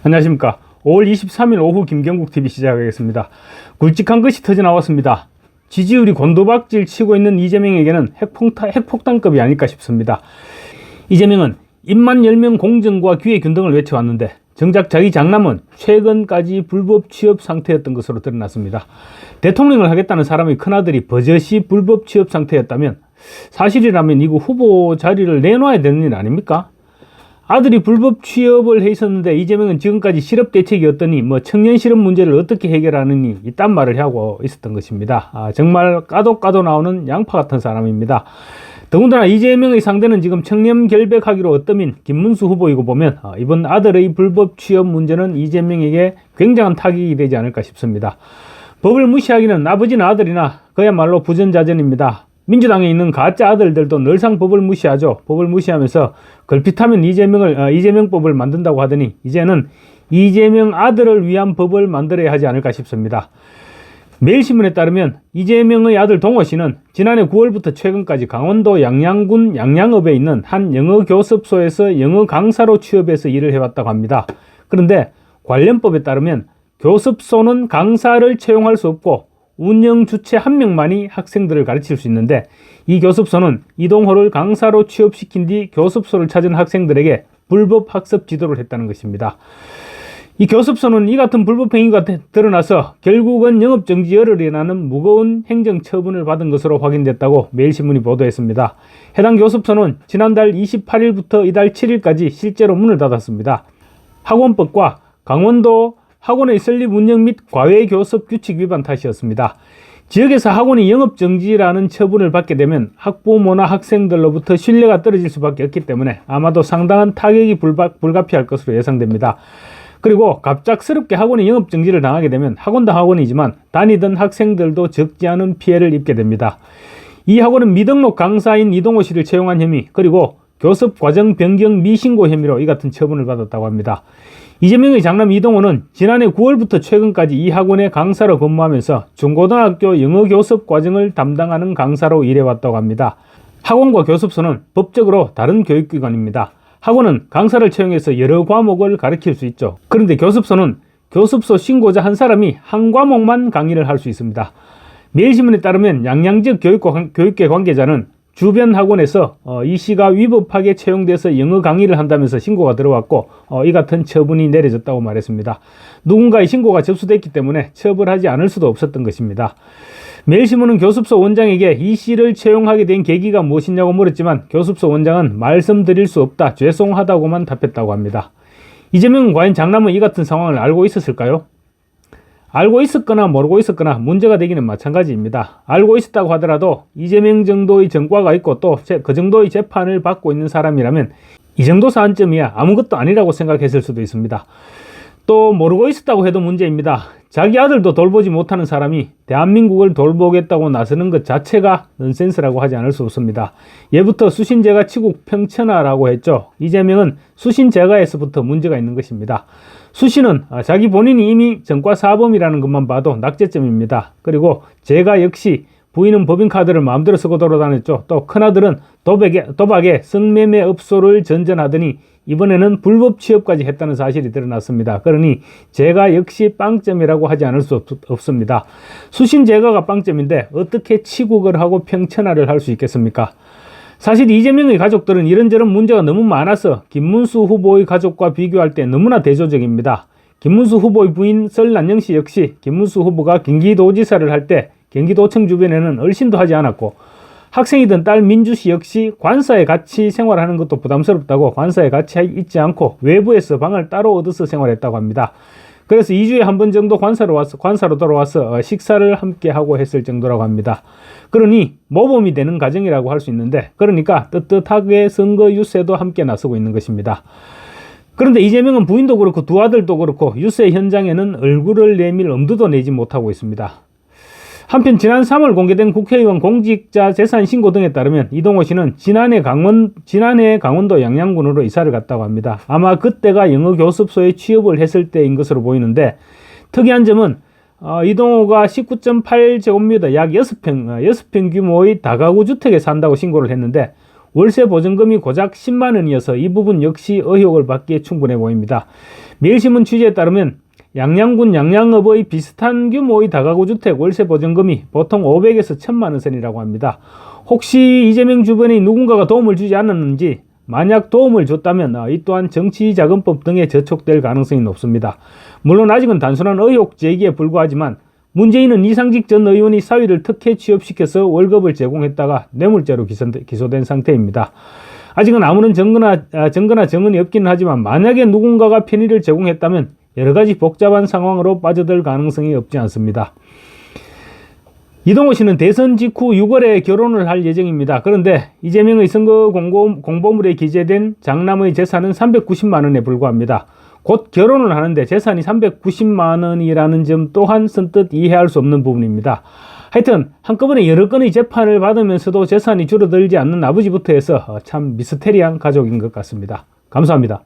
안녕하십니까. 5월 23일 오후 김경국TV 시작하겠습니다. 굵직한 것이 터져 나왔습니다. 지지율이 곤두박질 치고 있는 이재명에게는 핵폭탄급이 아닐까 싶습니다. 이재명은 입만 열면 공정과 기회균등을 외쳐왔는데 정작 자기 장남은 최근까지 불법 취업 상태였던 것으로 드러났습니다. 대통령을 하겠다는 사람의 큰아들이 버젓이 불법 취업 상태였다면 사실이라면 이거 후보 자리를 내놔야 되는 일 아닙니까? 아들이 불법 취업을 해 있었는데 이재명은 지금까지 실업 대책이 없더니 청년 실업 문제를 어떻게 해결하느니 이딴 말을 하고 있었던 것입니다. 정말 까도 나오는 양파 같은 사람입니다. 더군다나 이재명의 상대는 지금 청렴 결백하기로 어떠민 김문수 후보이고 보면 이번 아들의 불법 취업 문제는 이재명에게 굉장한 타격이 되지 않을까 싶습니다. 법을 무시하기는 아버지나 아들이나 그야말로 부전자전입니다. 민주당에 있는 가짜 아들들도 늘상 법을 무시하죠. 법을 무시하면서 걸핏하면 이재명법을 만든다고 하더니 이제는 이재명 아들을 위한 법을 만들어야 하지 않을까 싶습니다. 매일신문에 따르면 이재명의 아들 동호 씨는 지난해 9월부터 최근까지 강원도 양양군 양양읍에 있는 한 영어 교습소에서 영어 강사로 취업해서 일을 해왔다고 합니다. 그런데 관련법에 따르면 교습소는 강사를 채용할 수 없고 운영 주체 한 명만이 학생들을 가르칠 수 있는데 이 교습소는 이동호를 강사로 취업시킨 뒤 교습소를 찾은 학생들에게 불법 학습 지도를 했다는 것입니다. 이 교습소는 이 같은 불법 행위가 드러나서 결국은 영업정지 열흘이라는 무거운 행정처분을 받은 것으로 확인됐다고 매일신문이 보도했습니다. 해당 교습소는 지난달 28일부터 이달 7일까지 실제로 문을 닫았습니다. 학원법과 강원도 학원의 설립 운영 및 과외교섭 규칙 위반 탓이었습니다. 지역에서 학원이 영업정지라는 처분을 받게 되면 학부모나 학생들로부터 신뢰가 떨어질 수밖에 없기 때문에 아마도 상당한 타격이 불가피할 것으로 예상됩니다. 그리고 갑작스럽게 학원이 영업정지를 당하게 되면 학원도 학원이지만 다니던 학생들도 적지 않은 피해를 입게 됩니다. 이 학원은 미등록 강사인 이동호 씨를 채용한 혐의 그리고 교습 과정 변경 미신고 혐의로 이 같은 처분을 받았다고 합니다. 이재명의 장남 이동호는 지난해 9월부터 최근까지 이 학원의 강사로 근무하면서 중고등학교 영어 교습 과정을 담당하는 강사로 일해왔다고 합니다. 학원과 교습소는 법적으로 다른 교육기관입니다. 학원은 강사를 채용해서 여러 과목을 가르칠 수 있죠. 그런데 교습소는 교습소 신고자 한 사람이 한 과목만 강의를 할 수 있습니다. 매일신문에 따르면 양양 지역 교육계 관계자는 주변 학원에서 이 씨가 위법하게 채용돼서 영어 강의를 한다면서 신고가 들어왔고 이 같은 처분이 내려졌다고 말했습니다. 누군가의 신고가 접수됐기 때문에 처벌하지 않을 수도 없었던 것입니다. 매일신문은 교습소 원장에게 이 씨를 채용하게 된 계기가 무엇이냐고 물었지만 교습소 원장은 말씀드릴 수 없다, 죄송하다고만 답했다고 합니다. 이재명은 과연 장남은 이 같은 상황을 알고 있었을까요? 알고 있었거나 모르고 있었거나 문제가 되기는 마찬가지입니다. 알고 있었다고 하더라도 이재명 정도의 전과가 있고 또 그 정도의 재판을 받고 있는 사람이라면 이 정도 사안점이야 아무것도 아니라고 생각했을 수도 있습니다. 또 모르고 있었다고 해도 문제입니다. 자기 아들도 돌보지 못하는 사람이 대한민국을 돌보겠다고 나서는 것 자체가 넌센스라고 하지 않을 수 없습니다. 예부터 수신제가 치국 평천하라고 했죠. 이재명은 수신제가에서부터 문제가 있는 것입니다. 수신은 자기 본인이 이미 전과사범이라는 것만 봐도 낙제점입니다. 그리고 제가 역시 부인은 법인카드를 마음대로 쓰고 돌아다녔죠. 또 큰아들은 도박에 성매매 업소를 전전하더니 이번에는 불법 취업까지 했다는 사실이 드러났습니다. 그러니 제가 역시 빵점이라고 하지 않을 수 없습니다. 수신제가가 빵점인데 어떻게 치국을 하고 평천하를 할 수 있겠습니까? 사실 이재명의 가족들은 이런저런 문제가 너무 많아서 김문수 후보의 가족과 비교할 때 너무나 대조적입니다. 김문수 후보의 부인 설난영 씨 역시 김문수 후보가 경기도지사를 할 때 경기도청 주변에는 얼씬도 하지 않았고 학생이던 딸 민주 씨 역시 관사에 같이 생활하는 것도 부담스럽다고 관사에 같이 있지 않고 외부에서 방을 따로 얻어서 생활했다고 합니다. 그래서 2주에 한 번 정도 관사로 돌아와서 식사를 함께 하고 했을 정도라고 합니다. 그러니 모범이 되는 가정이라고 할 수 있는데 그러니까 떳떳하게 선거 유세도 함께 나서고 있는 것입니다. 그런데 이재명은 부인도 그렇고 두 아들도 그렇고 유세 현장에는 얼굴을 내밀 엄두도 내지 못하고 있습니다. 한편 지난 3월 공개된 국회의원 공직자 재산 신고 등에 따르면 이동호 씨는 지난해 강원도 양양군으로 이사를 갔다고 합니다. 아마 그때가 영어 교습소에 취업을 했을 때인 것으로 보이는데 특이한 점은 이동호가 19.8제곱미터 약 6평 규모의 다가구 주택에 산다고 신고를 했는데 월세 보증금이 고작 10만 원이어서 이 부분 역시 의혹을 받기에 충분해 보입니다. 매일신문 취재에 따르면 양양군 양양읍의 비슷한 규모의 다가구 주택 월세 보증금이 보통 500에서 1000만 원 선이라고 합니다. 혹시 이재명 주변에 누군가가 도움을 주지 않았는지, 만약 도움을 줬다면 이 또한 정치자금법 등에 저촉될 가능성이 높습니다. 물론 아직은 단순한 의혹 제기에 불과하지만 문재인은 이상직 전 의원이 사위를 특혜 취업시켜서 월급을 제공했다가 뇌물죄로 기소된 상태입니다. 아직은 아무런 증거나 정언이 없기는 하지만 만약에 누군가가 편의를 제공했다면 여러가지 복잡한 상황으로 빠져들 가능성이 없지 않습니다. 이동호 씨는 대선 직후 6월에 결혼을 할 예정입니다. 그런데 이재명의 선거 공보물에 기재된 장남의 재산은 390만 원에 불과합니다. 곧 결혼을 하는데 재산이 390만 원이라는 점 또한 선뜻 이해할 수 없는 부분입니다. 하여튼 한꺼번에 여러 건의 재판을 받으면서도 재산이 줄어들지 않는 아버지부터 해서 참 미스테리한 가족인 것 같습니다. 감사합니다.